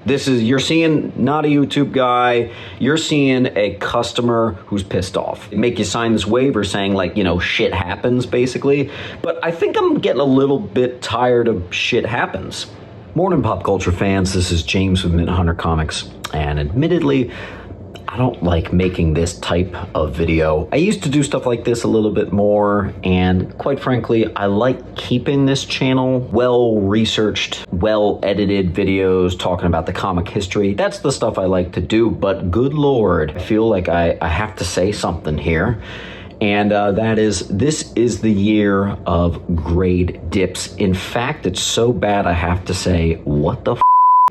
You're seeing not a YouTube guy, you're seeing a customer who's pissed off. Make you sign this waiver saying like, shit happens basically. But I think I'm getting a little bit tired of shit happens. Morning pop culture fans, this is James with Mint Hunter Comics, and admittedly, I don't like making this type of video. I used to do stuff like this a little bit more, and quite frankly, I like keeping this channel well-researched, well-edited videos talking about the comic history. That's the stuff I like to do, but good Lord, I feel like I have to say something here. And this is the year of grade dips. In fact, it's so bad I have to say, what the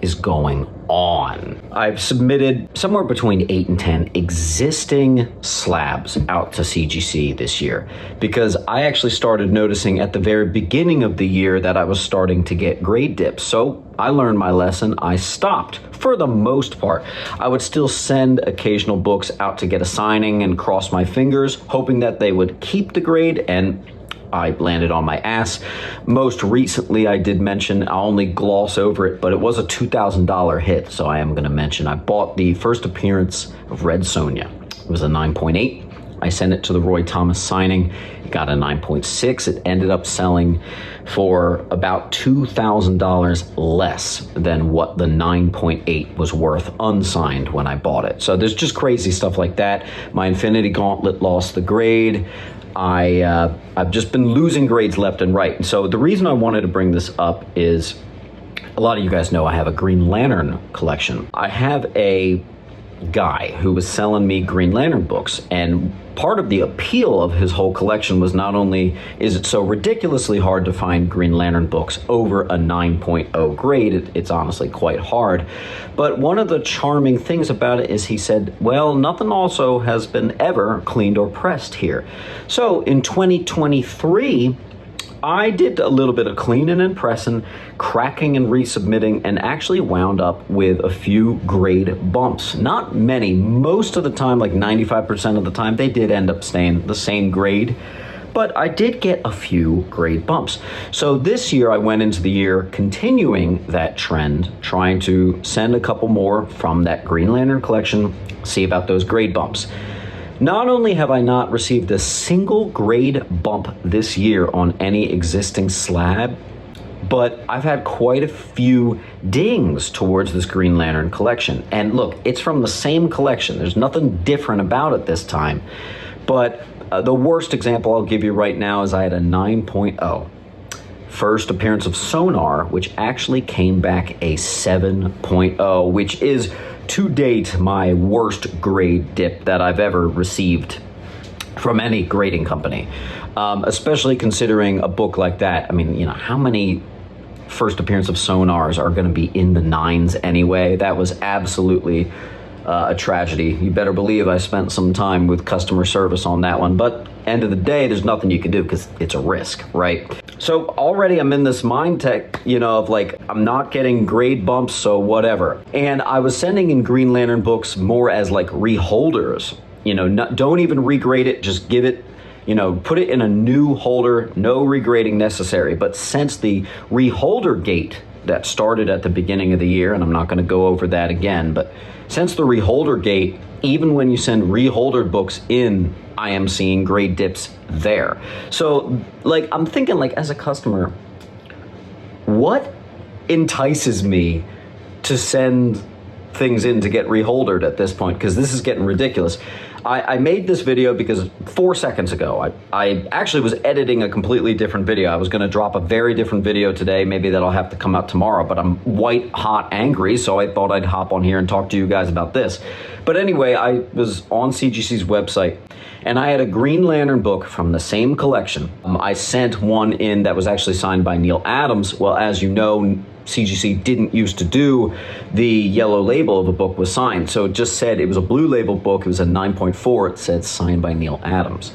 is going on? I've submitted somewhere between 8 and 10 existing slabs out to CGC this year because I actually started noticing at the very beginning of the year that I was starting to get grade dips. So I learned my lesson. I stopped for the most part. I would still send occasional books out to get a signing and cross my fingers, hoping that they would keep the grade, and I landed on my ass. Most recently, I did mention, I'll only gloss over it, but it was a $2,000 hit, so I am going to mention I bought the first appearance of Red Sonja. It was a 9.8. I sent it to the Roy Thomas signing. It got a 9.6. It ended up selling for about $2,000 less than what the 9.8 was worth unsigned when I bought it. So there's just crazy stuff like that. My Infinity Gauntlet lost the grade. I've just been losing grades left and right. And so the reason I wanted to bring this up is a lot of you guys know I have a Green Lantern collection. I have a guy who was selling me Green Lantern books, and part of the appeal of his whole collection was not only is it so ridiculously hard to find Green Lantern books over a 9.0 grade, it's honestly quite hard, but one of the charming things about it is he said, well, nothing also has been ever cleaned or pressed here. So in 2023, I did a little bit of cleaning and pressing, cracking and resubmitting, and actually wound up with a few grade bumps. Not many. Most of the time, like 95% of the time, they did end up staying the same grade, but I did get a few grade bumps. So this year, I went into the year continuing that trend, trying to send a couple more from that Green Lantern collection, see about those grade bumps. Not only have I not received a single grade bump this year on any existing slab, but I've had quite a few dings towards this Green Lantern collection. And look, it's from the same collection. There's nothing different about it this time. But the worst example I'll give you right now is I had a 9.0. First appearance of Sonar, which actually came back a 7.0, which is to date my worst grade dip that I've ever received from any grading company, especially considering a book like that. I mean, how many first appearance of Sonars are going to be in the 9s anyway? That was absolutely a tragedy. You better believe I spent some time with customer service on that one, but end of the day, there's nothing you can do because it's a risk, right? So already I'm in this mind tech, of like, I'm not getting grade bumps, so whatever. And I was sending in Green Lantern books more as like reholders, don't even regrade it, just give it, put it in a new holder, no regrading necessary. But since the reholder gate that started at the beginning of the year, and I'm not going to go over that again, but since the reholder gate, even when you send reholdered books in, I am seeing grade dips there. So like, I'm thinking like as a customer, what entices me to send things in to get reholdered at this point? Because this is getting ridiculous. I made this video because 4 seconds ago, I actually was editing a completely different video. I was going to drop a very different video today. Maybe that'll have to come out tomorrow, but I'm white hot angry, so I thought I'd hop on here and talk to you guys about this. But anyway, I was on CGC's website, and I had a Green Lantern book from the same collection. I sent one in that was actually signed by Neil Adams. Well, as you know, CGC didn't used to do the yellow label of a book was signed. So it just said it was a blue label book. It was a 9.4. It said signed by Neil Adams.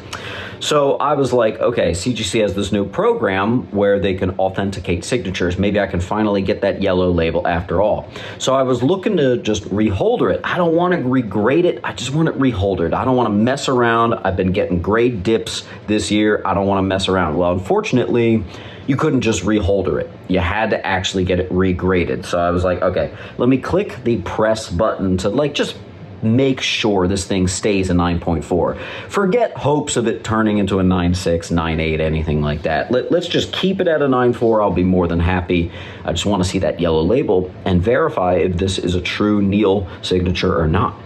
So I was like, okay, CGC has this new program where they can authenticate signatures. Maybe I can finally get that yellow label after all. So I was looking to just reholder it. I don't want to regrade it. I just want it reholdered. I don't want to mess around. I've been getting grade dips this year. I don't want to mess around. Well, unfortunately, you couldn't just reholder it. You had to actually get it regraded. So I was like, okay, let me click the press button to like just make sure this thing stays a 9.4. Forget hopes of it turning into a 9.6, 9.8, anything like that. Let's just keep it at a 9.4. I'll be more than happy. I just want to see that yellow label and verify if this is a true Neil signature or not.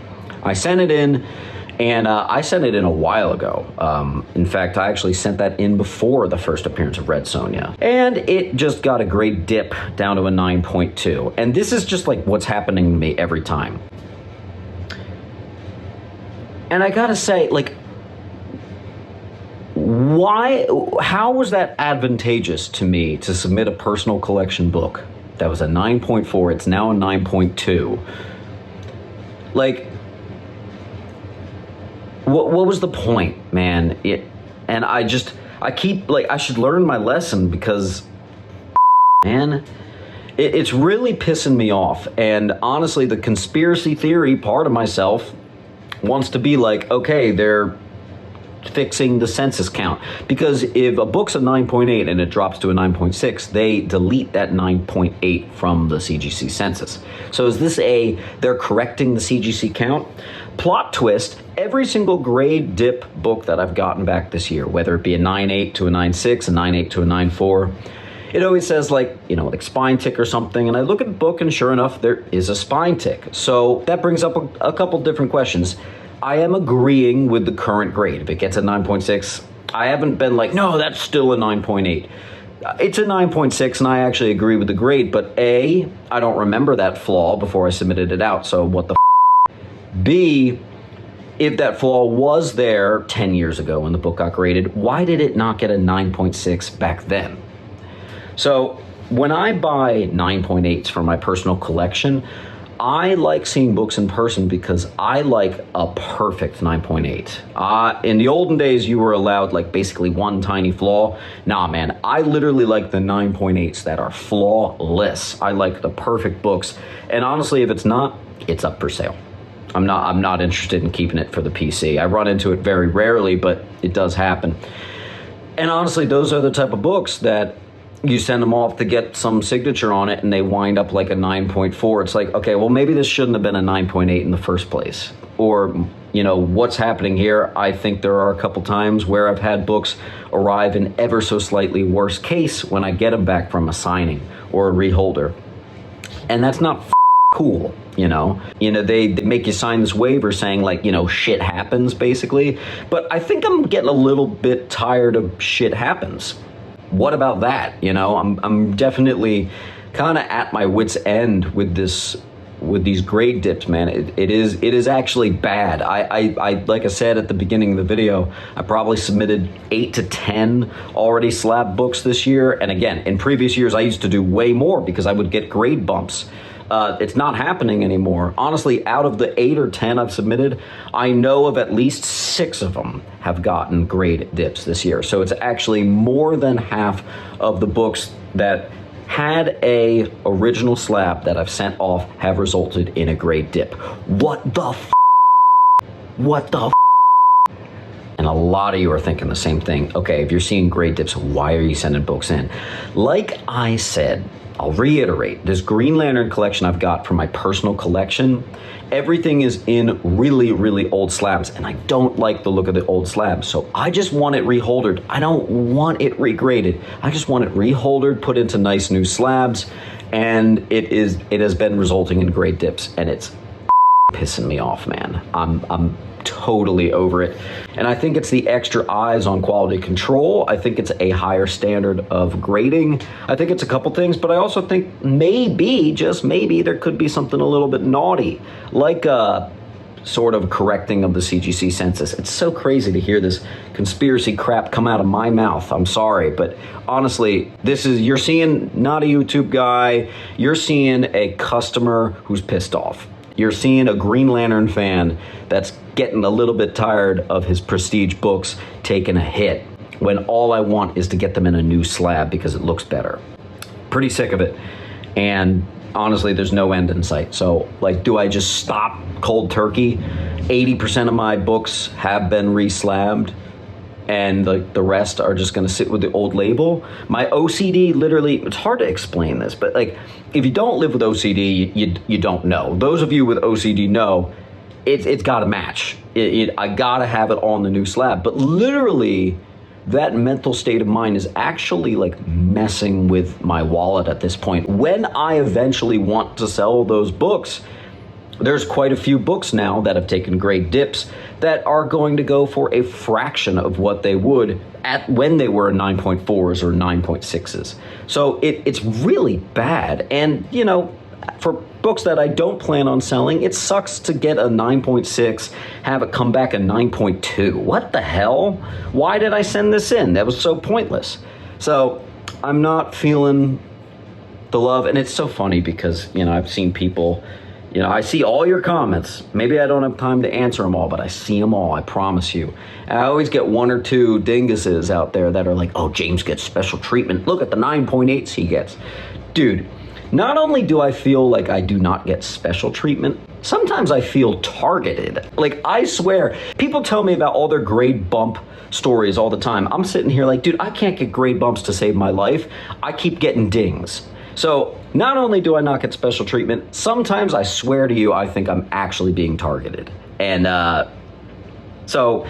I sent it in, and I sent it in a while ago. In fact, I actually sent that in before the first appearance of Red Sonja. And it just got a great dip down to a 9.2. And this is just like what's happening to me every time. And I gotta say, like, how was that advantageous to me to submit a personal collection book that was a 9.4, it's now a 9.2? Like, what was the point, man? And I keep, like, I should learn my lesson because, man, it's really pissing me off. And honestly, the conspiracy theory part of myself wants to be like, okay, they're fixing the census count. Because if a book's a 9.8 and it drops to a 9.6, they delete that 9.8 from the CGC census. So is this they're correcting the CGC count? Plot twist, every single grade dip book that I've gotten back this year, whether it be a 9.8 to a 9.6, a 9.8 to a 9.4, it always says like spine tick or something, and I look at the book and sure enough, there is a spine tick. So that brings up a couple different questions. I am agreeing with the current grade. If it gets a 9.6, I haven't been like, no, that's still a 9.8. It's a 9.6 and I actually agree with the grade, but A, I don't remember that flaw before I submitted it out, so what the B, if that flaw was there 10 years ago when the book got graded, why did it not get a 9.6 back then? So when I buy 9.8s for my personal collection, I like seeing books in person because I like a perfect 9.8. In the olden days, you were allowed like basically one tiny flaw. Nah, man, I literally like the 9.8s that are flawless. I like the perfect books. And honestly, if it's not, it's up for sale. I'm not interested in keeping it for the PC. I run into it very rarely, but it does happen. And honestly, those are the type of books that you send them off to get some signature on it and they wind up like a 9.4. It's like, okay, well, maybe this shouldn't have been a 9.8 in the first place. Or, what's happening here? I think there are a couple times where I've had books arrive in ever so slightly worse case when I get them back from a signing or a reholder. And that's not cool, they make you sign this waiver saying like, shit happens basically. But I think I'm getting a little bit tired of shit happens. What about that? I'm definitely kind of at my wit's end with these grade dips, man. It is actually bad. I like I said at the beginning of the video, I probably submitted 8 to 10 already slab books this year. And again, in previous years, I used to do way more because I would get grade bumps. It's not happening anymore. Honestly, out of the 8 or 10 I've submitted, I know of at least 6 of them have gotten grade dips this year. So it's actually more than half of the books that had a original slab that I've sent off have resulted in a grade dip. What the And a lot of you are thinking the same thing. Okay, if you're seeing grade dips, why are you sending books in? Like I said, I'll reiterate, this Green Lantern collection I've got from my personal collection, everything is in really, really old slabs, and I don't like the look of the old slabs, so I just want it reholdered. I don't want it regraded. I just want it reholdered, put into nice new slabs, and it has been resulting in grade dips, and it's pissing me off, man. I'm totally over it. And I think it's the extra eyes on quality control. I think it's a higher standard of grading. I think it's a couple things, but I also think maybe, just maybe, there could be something a little bit naughty, like sort of correcting of the CGC census. It's so crazy to hear this conspiracy crap come out of my mouth. I'm sorry, but honestly, you're seeing not a YouTube guy, you're seeing a customer who's pissed off. You're seeing a Green Lantern fan that's getting a little bit tired of his prestige books taking a hit when all I want is to get them in a new slab because it looks better. Pretty sick of it. And honestly, there's no end in sight. So, like, do I just stop cold turkey? 80% of my books have been reslabbed. and the rest are just going to sit with the old label. My OCD, literally, it's hard to explain this, but like, if you don't live with OCD, you don't know. Those of you with OCD know it's got to match. I got to have it on the new slab. But literally, that mental state of mind is actually like messing with my wallet at this point. When I eventually want to sell those books, there's quite a few books now that have taken great dips that are going to go for a fraction of what they would at when they were 9.4s or 9.6s. So it's really bad. And, you know, for books that I don't plan on selling, it sucks to get a 9.6, have it come back a 9.2. What the hell? Why did I send this in? That was so pointless. So I'm not feeling the love. And it's so funny because, you know, I've seen people... You know, I see all your comments. Maybe I don't have time to answer them all, but I see them all, I promise you. And I always get one or two dinguses out there that are like, oh, James gets special treatment. Look at the 9.8s he gets. Dude, not only do I feel like I do not get special treatment, sometimes I feel targeted. Like, I swear, people tell me about all their grade bump stories all the time. I'm sitting here like, dude, I can't get grade bumps to save my life. I keep getting dings. So not only do I not get special treatment, sometimes I swear to you, I think I'm actually being targeted. And so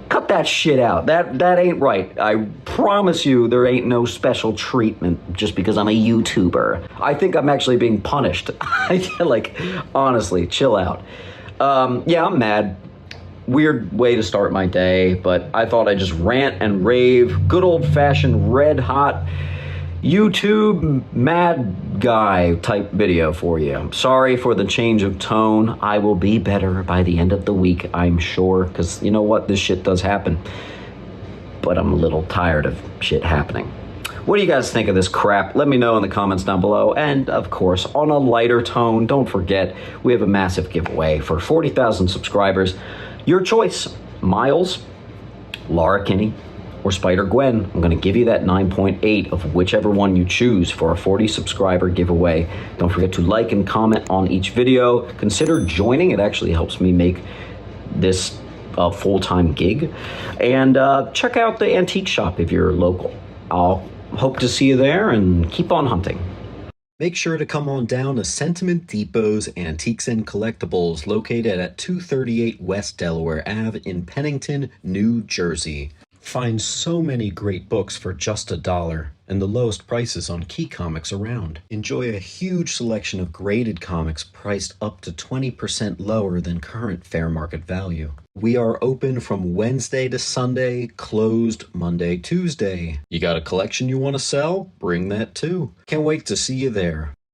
cut that shit out. That ain't right. I promise you there ain't no special treatment just because I'm a YouTuber. I think I'm actually being punished. Like, honestly, chill out. Yeah, I'm mad. Weird way to start my day, but I thought I'd just rant and rave. Good old-fashioned red hot YouTube mad guy type video for you. I'm sorry for the change of tone. I will be better by the end of the week, I'm sure, because you know what? This shit does happen. But I'm a little tired of shit happening. What do you guys think of this crap? Let me know in the comments down below. And of course, on a lighter tone, don't forget, we have a massive giveaway for 40,000 subscribers. Your choice, Miles, Laura Kinney, or Spider-Gwen. I'm going to give you that 9.8 of whichever one you choose for a 40 subscriber giveaway. Don't forget to like and comment on each video. Consider joining. It actually helps me make this a full-time gig. And check out the antique shop if you're local. I'll hope to see you there and keep on hunting. Make sure to come on down to Sentiment Depot's Antiques and Collectibles, located at 238 West Delaware Ave in Pennington, New Jersey. Find so many great books for just $1 and the lowest prices on key comics around. Enjoy a huge selection of graded comics priced up to 20% lower than current fair market value. We are open from Wednesday to Sunday, closed Monday, Tuesday. You got a collection you want to sell? Bring that too. Can't wait to see you there.